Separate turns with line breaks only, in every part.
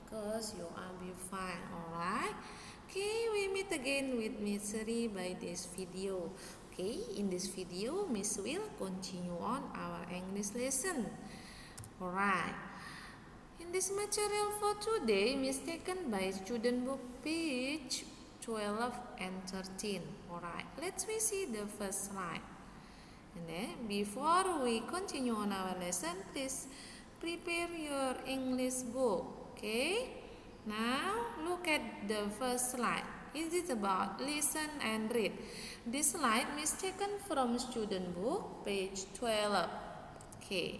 because you will be fine. Alright? Okay, we meet again with Miss Sri by this video. Okay, in this video, Miss will continue on our English lesson. Alright. In this material for today, Miss taken by student book page 12 and 13. Alright, let's we see the first slide. And then before we continue on our lesson, please prepare your English book. Okay? Now look at the first slide. It is about listen and read. This slide is taken from student book page 12. Okay.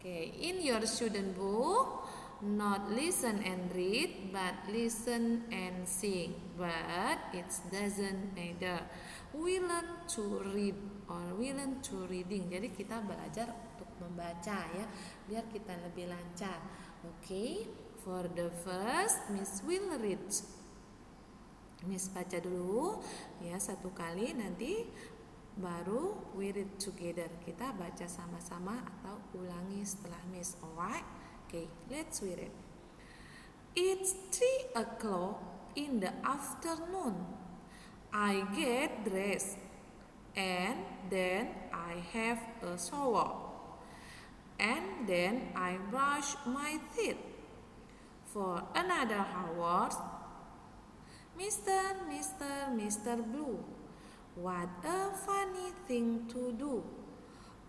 Okay, in your student book, not listen and read, but listen and sing. But it doesn't matter. We learn to read or we learn to reading. Jadi kita belajar untuk membaca ya, biar kita lebih lancar. Okay, for the first, Miss will read. Miss baca dulu ya satu kali, nanti baru we read together. Kita baca sama-sama atau ulangi setelah Miss. Alright? Okay, let's read it. It's 3 o'clock in the afternoon. I get dressed and then I have a shower. And then I brush my teeth. For another hour, Mr. Blue, what a funny thing to do.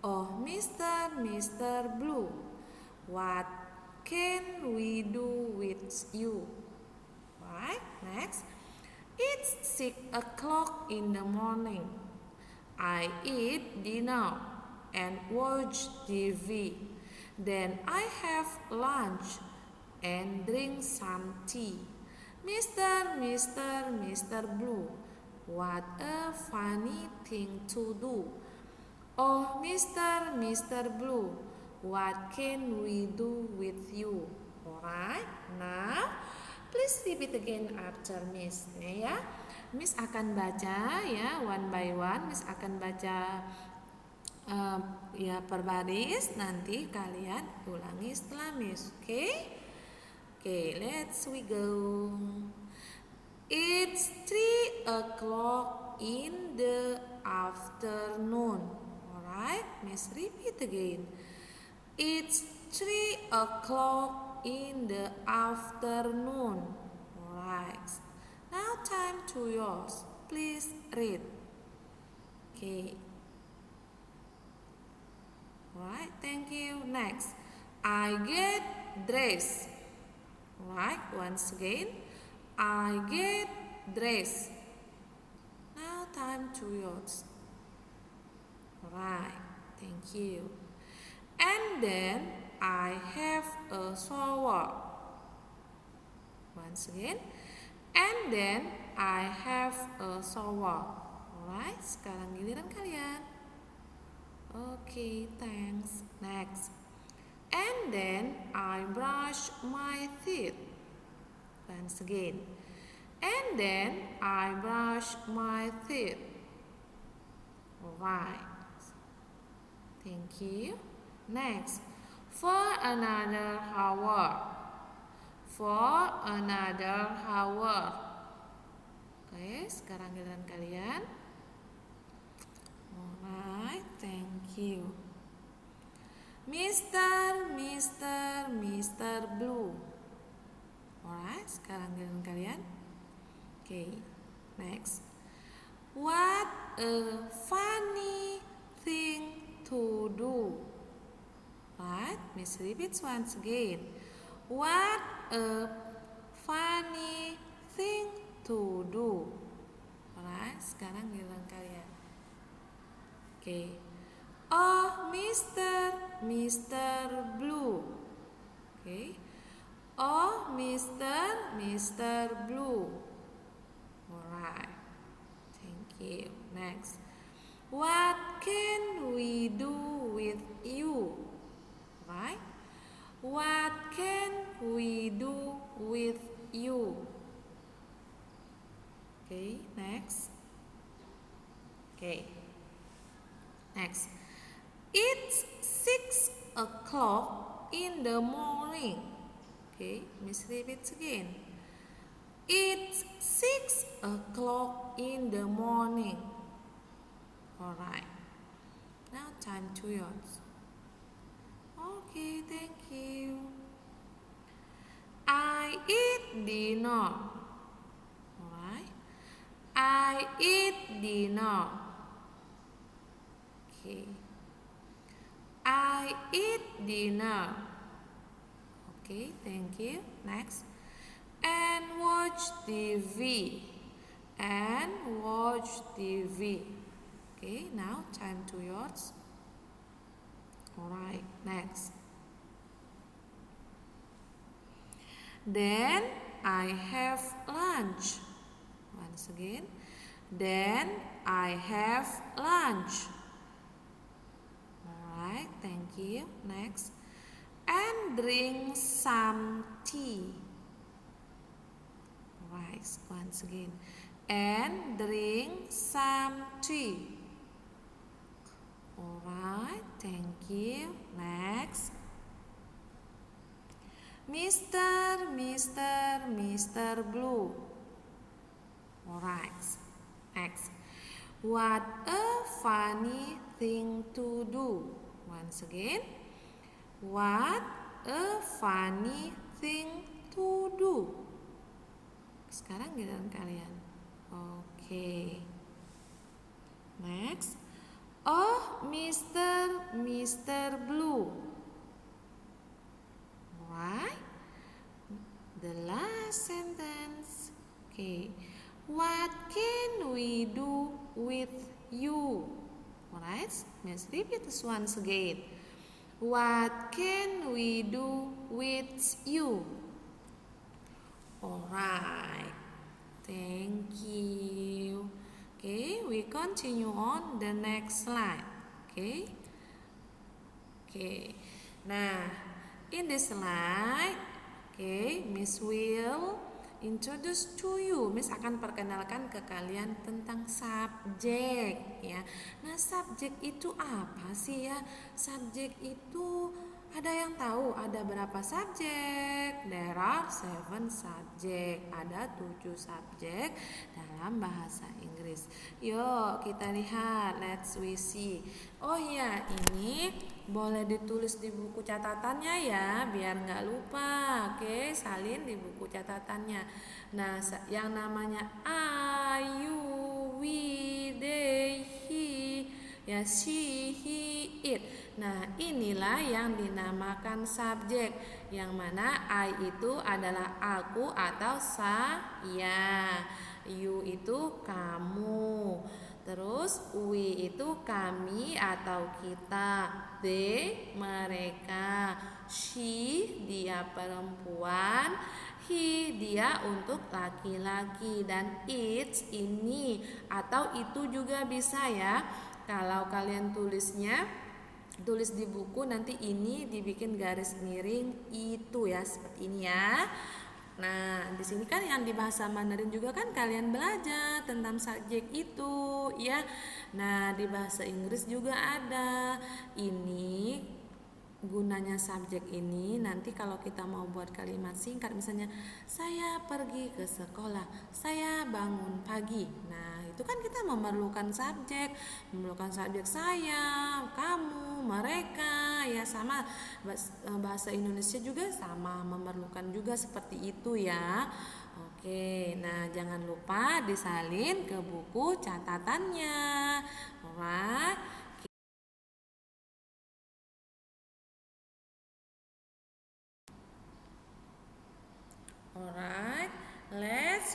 Oh, Mr. Blue, what can we do with you? Right, next. It's 6 o'clock in the morning. I eat dinner and watch TV. Then I have lunch and drink some tea. Mr. Blue, what a funny thing to do. Oh, Mr. Blue, what can we do with you? Alright, now please repeat again after Miss ya. Miss akan baca ya one by one. Miss akan baca ya per baris. Nanti kalian ulangi setelah Miss. Okay? Okay, let's we go. It's 3 o'clock in the afternoon. Alright, Miss repeat again. It's 3 o'clock in the afternoon. Alright. Now time to yours. Please read. Okay. Alright, thank you. Next. I get dressed. Alright, once again. I get dressed. Now time to yours. Alright, thank you. And then I have a shower. Once again. And then I have a shower. Alright, sekarang giliran kalian. Okay, thanks. Next. And then I brush my teeth. Once again. And then I brush my teeth. Alright. Thank you. Next. For another hour. For another hour. Oke, sekarang giliran kalian. Alright, thank you. Mr. Blue. Alright, sekarang giliran kalian. Okay, next. What a funny thing to do. Right, Miss repeats once again. What a funny thing to do. Alright, sekarang giliran kalian. Okay. Oh, Mr. Blue. Okay. Oh, Mr. Blue. Alright. Thank you. Next. What can we do with you? Right? What can we do with you? Okay, next. Okay. Next. It's 6 o'clock in the morning. Okay, Miss repeats again. It's 6 o'clock in the morning. Alright. Now time to yours. Okay, thank you. I eat dinner. Alright. I eat dinner. Okay. I eat dinner. Okay, thank you. Next. And watch TV. And watch TV. Okay, now time to yours. Alright, next. Then I have lunch. Once again. Then I have lunch. Alright, thank you. Next. And drink some tea. Right, once again. And drink some tea. Alright, thank you. Next. Mr. Blue. Alright, next. What a funny thing to do. Once again. What a funny thing to do. Sekarang giliran kalian. Oke. Next. Oh, Mr. Blue. Alright. The last sentence. Okay. What can we do with you? Alright. Let's repeat this once again. What can we do with you? Alright, thank you. Okay, we continue on the next slide. Okay. Nah, in this slide, okay, Miss will introduce to you. Miss akan perkenalkan ke kalian tentang subjek ya. Nah, subjek itu apa sih ya? Subjek itu ada yang tahu ada berapa subjek? There are 7 subjek. Ada 7 subjek dalam bahasa Inggris. Yuk kita lihat. Let's we see. Oh ya, ini boleh ditulis di buku catatannya ya, biar nggak lupa. Oke, salin di buku catatannya. Nah, yang namanya I, you, we, they, he, ya she, he, it. Nah, inilah yang dinamakan subjek. Yang mana I itu adalah aku atau saya. You itu kamu. Terus we itu kami atau kita. They mereka. She dia perempuan. He dia untuk laki-laki. Dan it ini atau itu juga bisa ya. Kalau kalian tulis di buku nanti ini dibikin garis miring itu ya, seperti ini ya. Nah, di sini kan yang di bahasa Mandarin juga kan kalian belajar tentang subjek itu ya. Nah, di bahasa Inggris juga ada. Ini gunanya subjek ini nanti kalau kita mau buat kalimat singkat, misalnya saya pergi ke sekolah, saya bangun pagi. Nah, itu kan kita memerlukan subjek saya, kamu, mereka ya, sama bahasa Indonesia juga sama memerlukan juga seperti itu ya. Oke, nah jangan lupa disalin ke buku catatannya. Alright. Alright,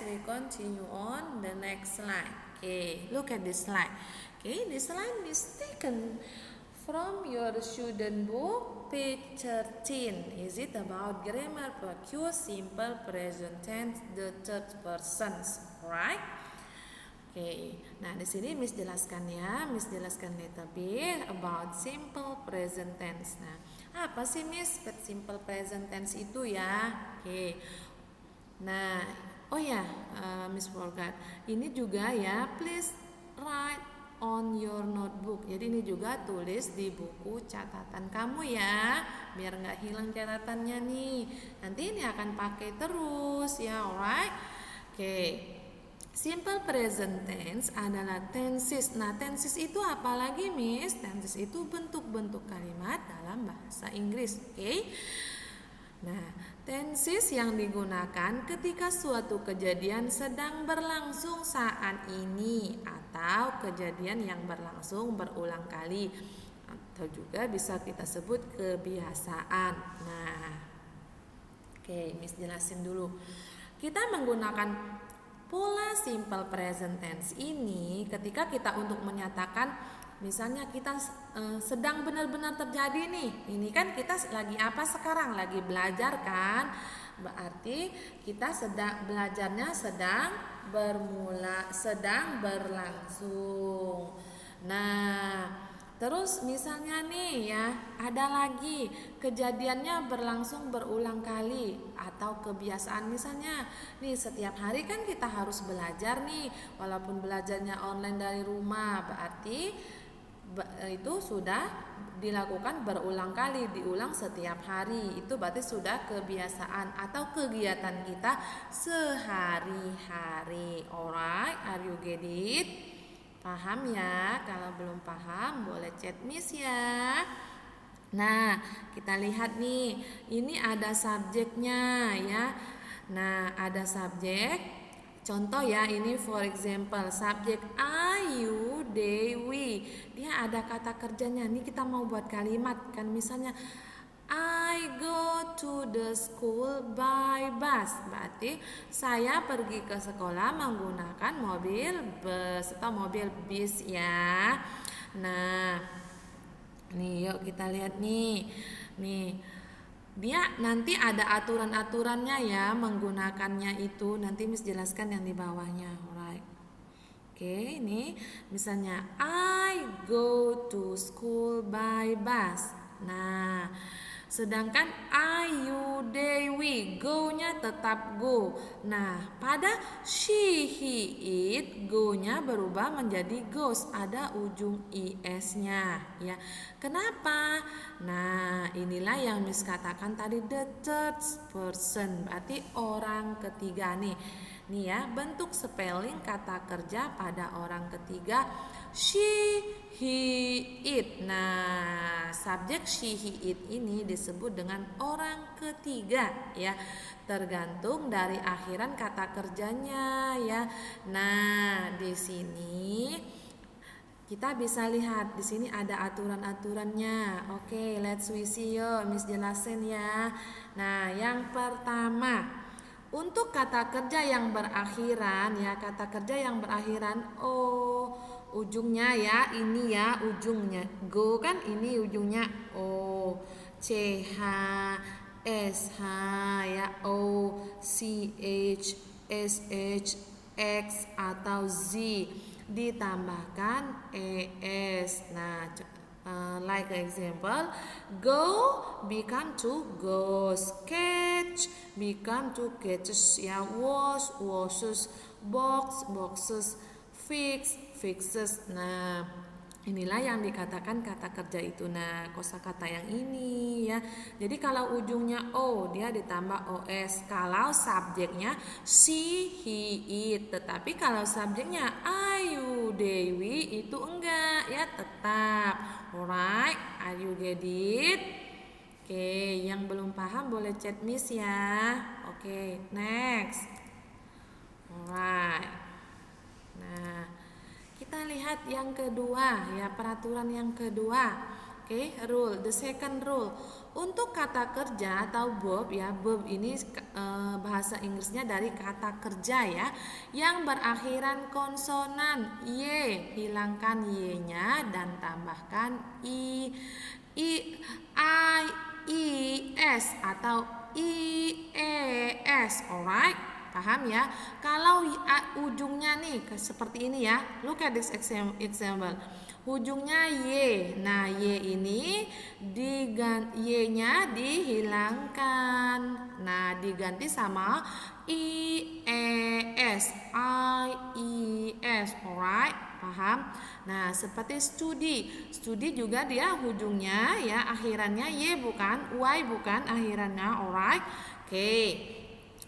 we continue on the next slide. Okay, look at this slide. Okay, this slide is taken from your student book, page 13. Is it about grammar, purpose, simple, present tense, the third persons, right? Okay, nah di sini Miss jelaskan ya, Miss jelaskan little bit about simple present tense. Nah, apa sih Miss simple present tense itu ya? Okay. Nah, oh ya, Miss forgot. Ini juga ya, please write on your notebook. Jadi ini juga tulis di buku catatan kamu ya, biar nggak hilang catatannya nih. Nanti ini akan pakai terus ya, alright? Oke. Simple present tense adalah tenses. Nah, tenses itu apa lagi, Miss? Tenses itu bentuk-bentuk kalimat dalam bahasa Inggris, oke? Nah, tenses yang digunakan ketika suatu kejadian sedang berlangsung saat ini atau kejadian yang berlangsung berulang kali, atau juga bisa kita sebut kebiasaan. Nah, oke, Miss jelasin dulu. Kita menggunakan pola simple present tense ini ketika kita untuk menyatakan misalnya kita sedang benar-benar terjadi nih. Ini kan kita lagi apa sekarang? Lagi belajar kan? Berarti kita belajarnya sedang berlangsung. Nah, terus misalnya nih ya, ada lagi kejadiannya berlangsung berulang kali atau kebiasaan misalnya nih setiap hari kan kita harus belajar nih, walaupun belajarnya online dari rumah, berarti itu sudah dilakukan berulang kali, diulang setiap hari. Itu berarti sudah kebiasaan atau kegiatan kita sehari-hari. Alright, are you get it? Paham ya? Kalau belum paham boleh chat Miss ya. Nah, kita lihat nih, ini ada subjeknya ya. Nah, ada subjek. Contoh ya, ini for example, subjek I, you, they, we. Dia ada kata kerjanya. Ini kita mau buat kalimat kan, misalnya I go to the school by bus. Berarti saya pergi ke sekolah menggunakan mobil bus atau mobil bis ya. Nah, nih yuk kita lihat nih. Dia nanti ada aturan-aturannya ya menggunakannya itu. Nanti Miss jelaskan yang di bawahnya. Alright. Oke, ini misalnya I go to school by bus. Nah, sedangkan I, you, they, we, go-nya tetap go. Nah, pada she, he, it, go-nya berubah menjadi goes. Ada ujung is-nya ya. Kenapa? Nah, inilah yang Miss katakan tadi, the third person. Berarti orang ketiga nih. Nih ya, bentuk spelling kata kerja pada orang ketiga she, he, it. Nah, subjek she, he, it ini disebut dengan orang ketiga ya. Tergantung dari akhiran kata kerjanya ya. Nah, di sini kita bisa lihat di sini ada aturan-aturannya. Oke, let's we see yuk, Miss jelasin ya. Nah, yang pertama, untuk kata kerja yang berakhiran ya, kata kerja yang berakhiran o, ujungnya ya, ini ya ujungnya. Go kan ini ujungnya o, ch, sh ya, o, ch, sh, x atau z, ditambahkan es. Nah, like example, go become to goes, catch become to catches ya, wash washes, box boxes, fix fixes. Nah, inilah yang dikatakan kata kerja itu. Nah, kosakata yang ini ya. Jadi kalau ujungnya o, dia ditambah os. Kalau subjeknya she, he, it. Tetapi kalau subjeknya I, you, they, we, itu enggak ya, tetap. Alright, are you get it? Oke, yang belum paham boleh chat Miss ya. Oke, next. Alright. Nah, kita lihat yang kedua ya, peraturan yang kedua. Oke, rule, the second rule. Untuk kata kerja atau verb ya, verb ini bahasa Inggrisnya dari kata kerja ya, yang berakhiran konsonan y, hilangkan y-nya dan tambahkan i, s atau ies. Alright, paham ya? Kalau ujungnya nih seperti ini ya, look at this example. Ujungnya Y. Nah, Y ini Y-nya dihilangkan. Nah, diganti sama IES. IES. Alright? Paham? Nah, seperti studi. Studi juga dia ujungnya ya akhirannya Y bukan, Y bukan akhirannya. Alright? Oke.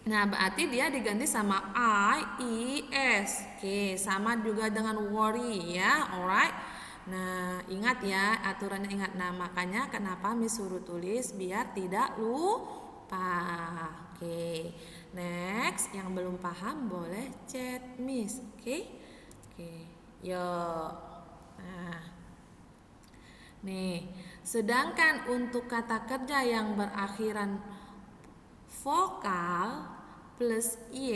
Nah, berarti dia diganti sama IES. Oke, sama juga dengan worry ya. Alright? Nah, ingat ya, aturannya ingat. Nah, makanya kenapa Miss suruh tulis biar tidak lupa. Oke. Next, yang belum paham boleh chat Miss. Oke. Oke. Yuk. Nah. Nih, sedangkan untuk kata kerja yang berakhiran vokal plus Y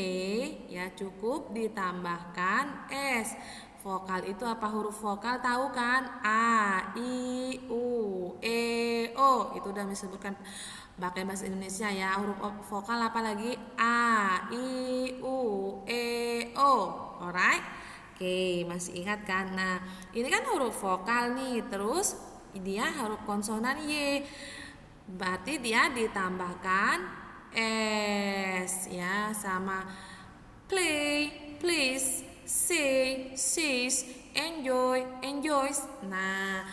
ya cukup ditambahkan S. Vokal itu apa? Huruf vokal tahu kan? A, I, U, E, O. Itu udah disebutkan pakai bahasa Indonesia ya. Huruf vokal apa lagi? A, I, U, E, O. Alright? Oke, masih ingat kan? Nah, ini kan huruf vokal nih. Terus dia huruf konsonan Y. Berarti dia ditambahkan S ya, sama play, please, say, says, enjoy, enjoys. Nah,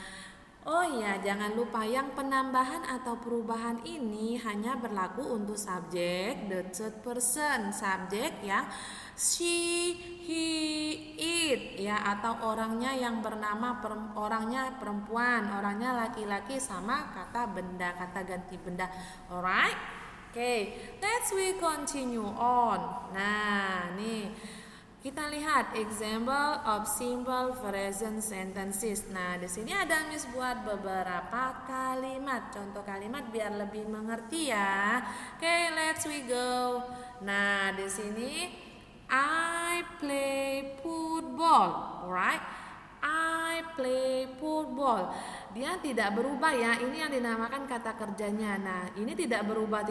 oh ya, jangan lupa yang penambahan atau perubahan ini hanya berlaku untuk subjek the third person, subjek yang she, he, it ya, atau orangnya yang bernama orangnya perempuan, orangnya laki-laki, sama kata benda, kata ganti benda. Alright? Oke, let's we continue on. Nah, nih kita lihat example of simple present sentences. Nah, di sini ada Miss buat beberapa kalimat, contoh kalimat biar lebih mengerti ya. Oke, let's we go. Nah, di sini I play football, alright? I play football. Dia tidak berubah ya. Ini yang dinamakan kata kerjanya. Nah, ini tidak berubah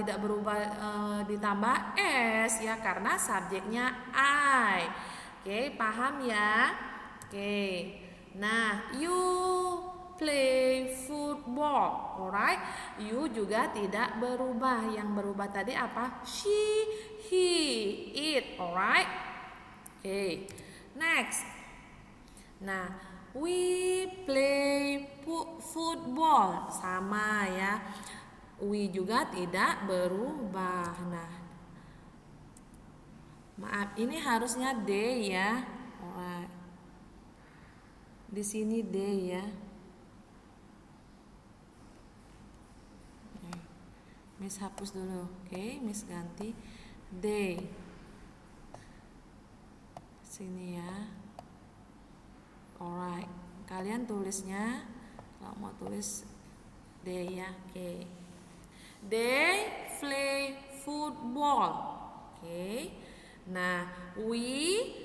ditambah S ya karena subjeknya I. Oke, paham ya? Oke. Nah, you play football, alright? You juga tidak berubah. Yang berubah tadi apa? She, he, it, alright? Oke. Next. Nah, we play football, sama ya. We juga tidak berubah. Nah, maaf, ini harusnya they ya. Alright. Di sini they ya. Miss hapus dulu, oke? Miss ganti they. Sini ya. Alright, kalian tulisnya kalau mau tulis they ya, oke. They play football, oke. Nah, we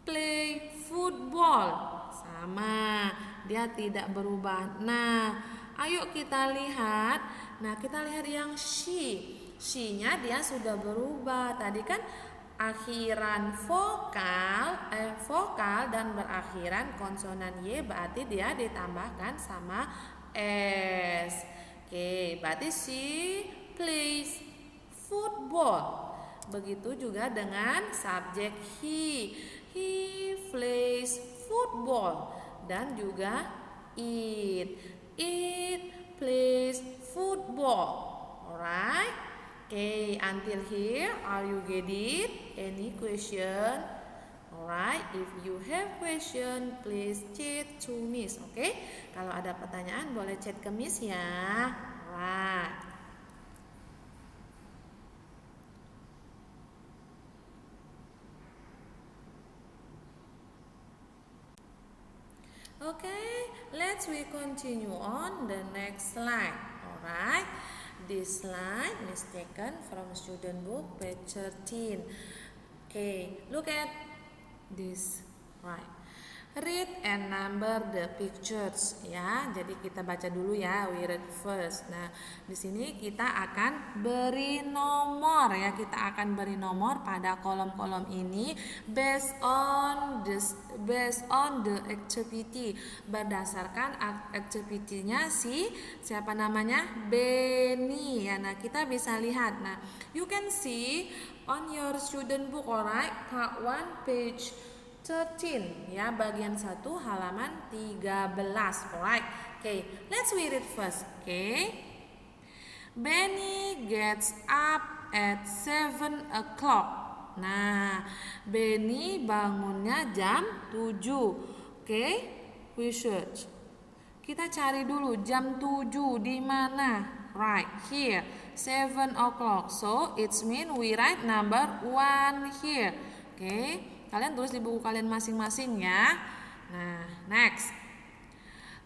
play football, sama, dia tidak berubah. Nah, ayo kita lihat. Nah, kita lihat yang she-nya dia sudah berubah. Tadi kan akhiran vokal dan berakhiran konsonan Y, berarti dia ditambahkan sama S. Oke, berarti she plays football. Begitu juga dengan subjek he. He plays football. Dan juga it. It plays football. Alright? Okay, until here, are you get it? Any question? Alright, if you have question, please chat to Miss. Okay? Kalau ada pertanyaan boleh chat ke Miss ya. Alright. Okay, let's we continue on the next slide. Alright. This slide is taken from student book page 13. Okay, look at this. Right. Read and number the pictures ya. Jadi kita baca dulu ya. We read first. Nah, di sini kita akan beri nomor ya. Kita akan beri nomor pada kolom-kolom ini based on the activity. Berdasarkan activity-nya siapa namanya? Benny ya. Nah, kita bisa lihat. Nah, you can see on your student book, alright? Part 1 page 13 ya, bagian 1 halaman 13. Alright. Okay, let's read it first. Okay. Benny gets up at 7 o'clock. Nah, Benny bangunnya jam 7. Okay, we search. Kita cari dulu jam 7 di mana? Right here, 7 o'clock. So it's mean we write number 1 here. Okay. Kalian tulis di buku kalian masing-masing ya. Nah, next.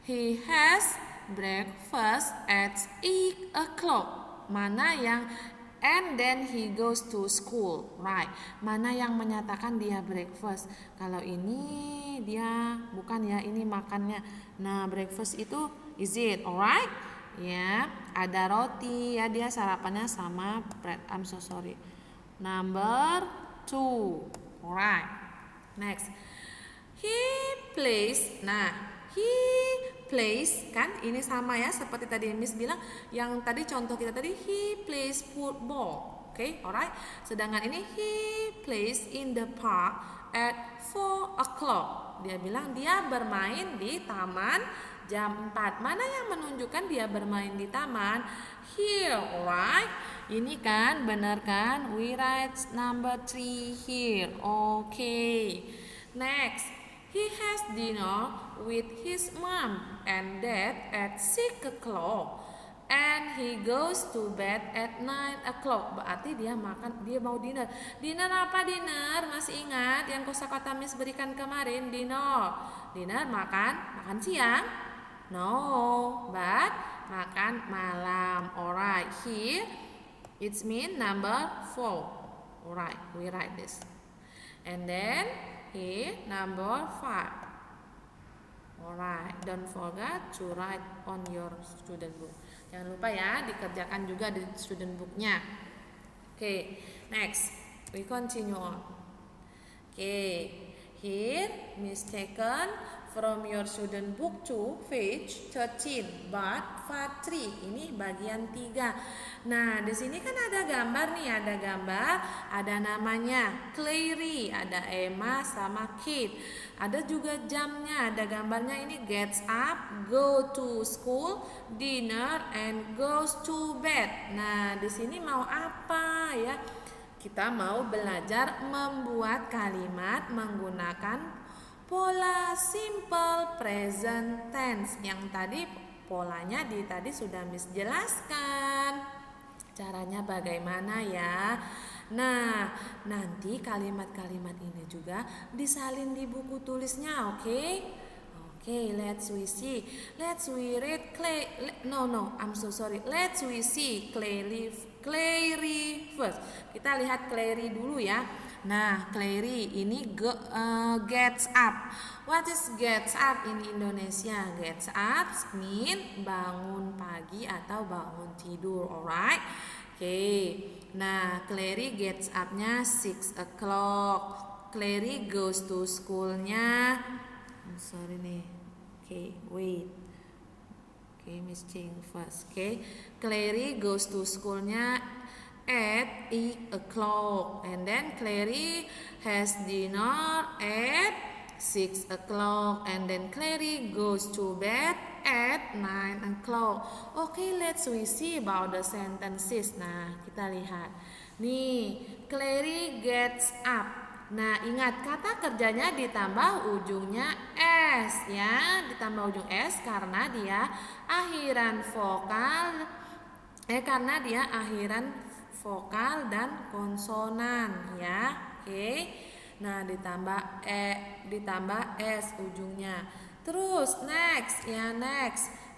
He has breakfast at 8 o'clock. Mana yang and then he goes to school. Right. Mana yang menyatakan dia breakfast? Kalau ini dia bukan ya, ini makannya. Nah, breakfast itu is it? Alright? Ya, ada roti ya, dia sarapannya sama bread. I'm so sorry. Number 2. Alright, next. He plays. Nah, he plays kan ini sama ya seperti tadi Miss bilang. Yang tadi contoh kita tadi he plays football. Okay, alright. Sedangkan ini he plays in the park at 4 o'clock. Dia bilang dia bermain di taman jam 4. Mana yang menunjukkan dia bermain di taman? Here, alright. Ini kan benar kan? We write number 3 here. Okay. Next, he has dinner with his mom and dad at 6 o'clock. And he goes to bed at 9 o'clock. Berarti dia mau dinner. Dinner apa dinner? Masih ingat yang kosakata Miss berikan kemarin? Dinner. Dinner makan siang? No, but makan malam. Alright, here it's mean number 4. Alright, we write this. And then here number 5. Alright, don't forget to write on your student book. Jangan lupa ya, dikerjakan juga di student booknya. Okay, next we continue on. Okay, here mistaken from your student book to page 13, but part 3 ini bagian 3. Nah, di sini kan ada gambar nih, ada namanya Clary, ada Emma sama Kate. Ada juga jamnya, ada gambarnya ini gets up, go to school, dinner and goes to bed. Nah, di sini mau apa ya? Kita mau belajar membuat kalimat menggunakan pola simple present tense. Yang tadi polanya tadi sudah Miss jelaskan. Caranya bagaimana ya? Nah, nanti kalimat-kalimat ini juga disalin di buku tulisnya, oke? Okay, let's we see. Let's we read I'm so sorry. Let's we see Clary first. Kita lihat Clary dulu ya. Nah, Clary ini gets up. What is gets up in Indonesia? Gets up mean bangun pagi atau bangun tidur, alright? Okay. Nah, Clary gets up-nya 6 o'clock. Clary goes to school-nya. I'm sorry nih. Okay, wait. Okay, Miss Ching first. Okay, Clary goes to school-nya at 8 o'clock, and then Clary has dinner at 6 o'clock, and then Clary goes to bed at 9 o'clock. Okay, let's we see about the sentences. Nah, kita lihat. Nih, Clary gets up. Nah, ingat kata kerjanya ditambah ujungnya S ya, ditambah ujung S karena dia akhiran vokal dan konsonan ya. Oke. Nah, ditambah S ujungnya. Terus next.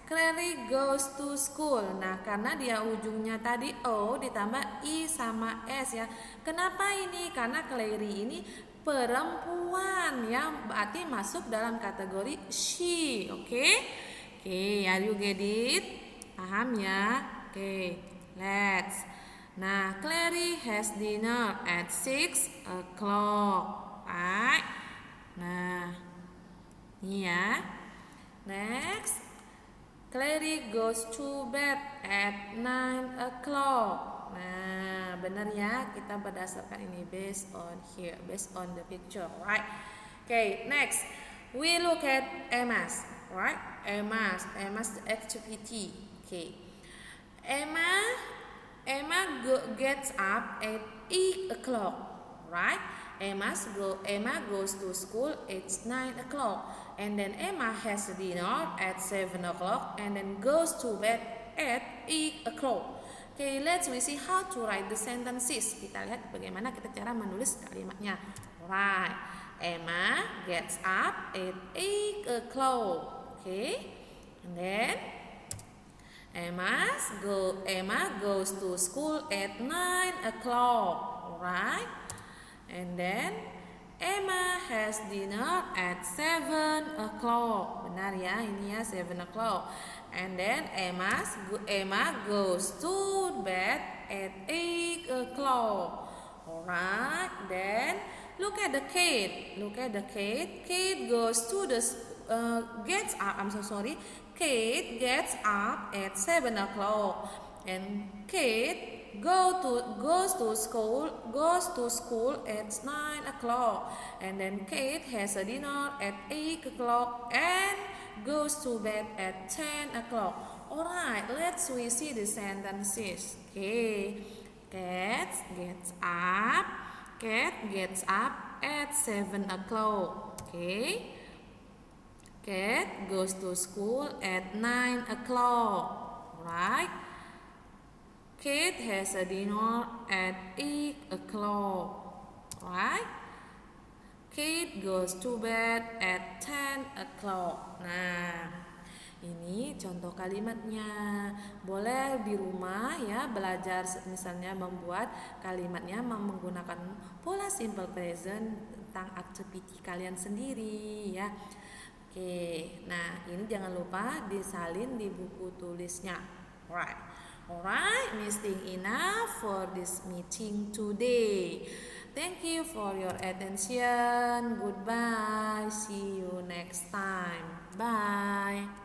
Clary goes to school. Nah, karena dia ujungnya tadi O ditambah I sama S ya. Kenapa ini? Karena Clary ini perempuan yang berarti masuk dalam kategori she. Oke, are you get it? Paham ya? Oke, let's. Nah, Clary has dinner at 6 o'clock. Right? Nah, ini ya. Next, Clary goes to bed at 9 o'clock. Nah, benar ya, kita berdasarkan ini based on here, based on the picture, right? Okay, next we look at Emma's, right? Emma's activity. Okay, Emma gets up at 8 o'clock, right? Emma goes to school at 9 o'clock, and then Emma has dinner at 7 o'clock, and then goes to bed at 8 o'clock. Okay, let's see how to write the sentences. Kita lihat bagaimana kita cara menulis kalimatnya. Right, Emma gets up at 8 o'clock. Okay, and then Emma goes to school at 9 o'clock, right? And then Emma has dinner at 7 o'clock. Benar ya, ini ya 7 o'clock. And then Emma goes to bed at 8 o'clock. Alright, then look at the Kate. Kate goes to the Kate gets up at 7 o'clock, and Kate goes to school at 9 o'clock, and then Kate has a dinner at 8 o'clock and goes to bed at 10 o'clock. Alright, let's see the sentences. Okay, Cat gets up at 7 o'clock. Okay, Cat goes to school at 9 o'clock, right? Kate has a dinner at 8 o'clock, right? Kate goes to bed at 10 o'clock. Nah, ini contoh kalimatnya. Boleh di rumah ya belajar misalnya membuat kalimatnya menggunakan pola simple present tentang activity kalian sendiri ya. Oke, nah ini jangan lupa disalin di buku tulisnya. Alright, missing enough for this meeting today. Thank you for your attention. Goodbye. See you next time. Bye.